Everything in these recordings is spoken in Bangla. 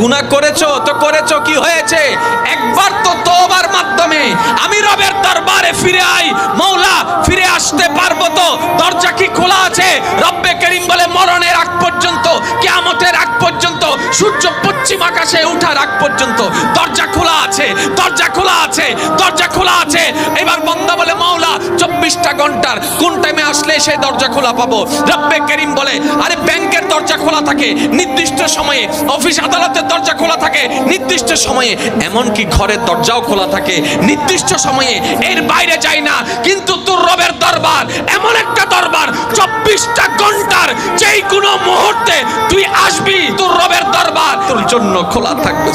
গুনাহ করেছো তো করেছো, কি হয়েছে? একবার তো তওবার মাধ্যমে আমি রবের দরবারে ফিরে আই, মওলা ফিরে আসতে পারবো তো? দরজা কি খোলা আছে? রব্বে করিম বলে মরণের আগ পর্যন্ত, কিয়ামতের আগ পর্যন্ত, সূর্য পশ্চিম আকাশে ওঠার আগ পর্যন্ত দরজা খোলা আছে, দরজা খোলা আছে, দরজা খোলা আছে। এবার বান্দা বলে মওলা 24টা ঘন্টার কোন টাইমে আসলে সেই দরজা খোলা পাবো? রব্বে করিম বলে আরে ব্যাংকের দরজা খোলা থাকে নির্দিষ্ট সময়ে, অফিস আদালতের দরজা খোলা থাকে নির্দিষ্ট সময়ে, এমনকি ঘরের দরজাও খোলা থাকে নির্দিষ্ট সময়ে, এর বাইরে যাই না। কিন্তু তোর রবের দরবার এমন একটা দরবার 24টা ঘন্টার যেই কোনো মুহূর্তে তুই আসবি, তোর রবের দরবার তোর জন্য খোলা থাকবে।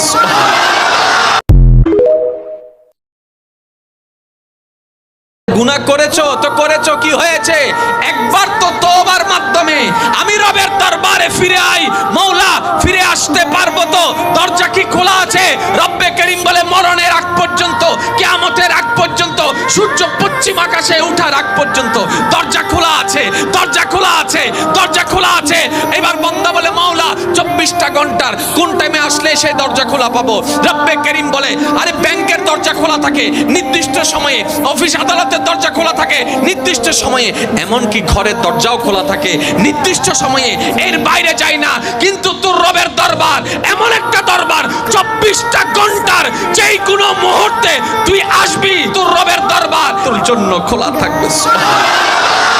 গুনাহ করেছো তো করেছো, কি হয়েছে? একবার তো তওবার মাধ্যমে আমি রবের দরবারে ফিরে আই, মওলা ফিরে আসতে পারবো তো? দরজা কি খোলা আছে? রব্বে করিম বলে মরণের আগ পর্যন্ত, কিয়ামতের আগ পর্যন্ত, সূর্য পশ্চিম আকাশে ওঠার আগ পর্যন্ত দরজা খোলা আছে, দরজা খোলা আছে, দরজা খোলা আছে। এবার বান্দা বলে মওলা 24টা ঘন্টার কোন টাইমে আসলে সেই দরজা খোলা পাবো? রব্বে করিম বলে আরে ব্যাংকের দরজা খোলা থাকে নির্দিষ্ট সময়ে, অফিস আদালতের দরজা খোলা থাকে নির্দিষ্ট সময়ে, এমনকি ঘরের দরজাও খোলা থাকে নির্দিষ্ট সময়ে, এর বাইরে যাই না। কিন্তু তোর রবের দরবার এমন একটা দরবার 24টা ঘন্টার যেই কোনো মুহূর্তে তুই আসবি, তোর রবের দরবার তোর জন্য খোলা থাকবে।